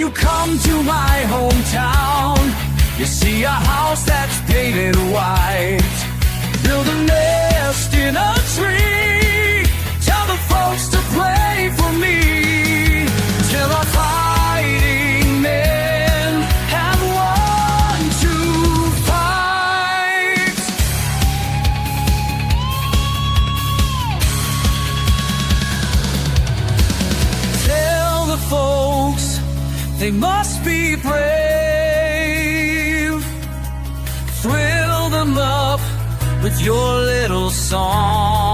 you come to my hometown, you see a house that's painted white. Build a nest in a tree. Tell the folks to pray for me. Till our fighting men have won to fight. Tell the folks they must be brave. Thrill them up with your little song.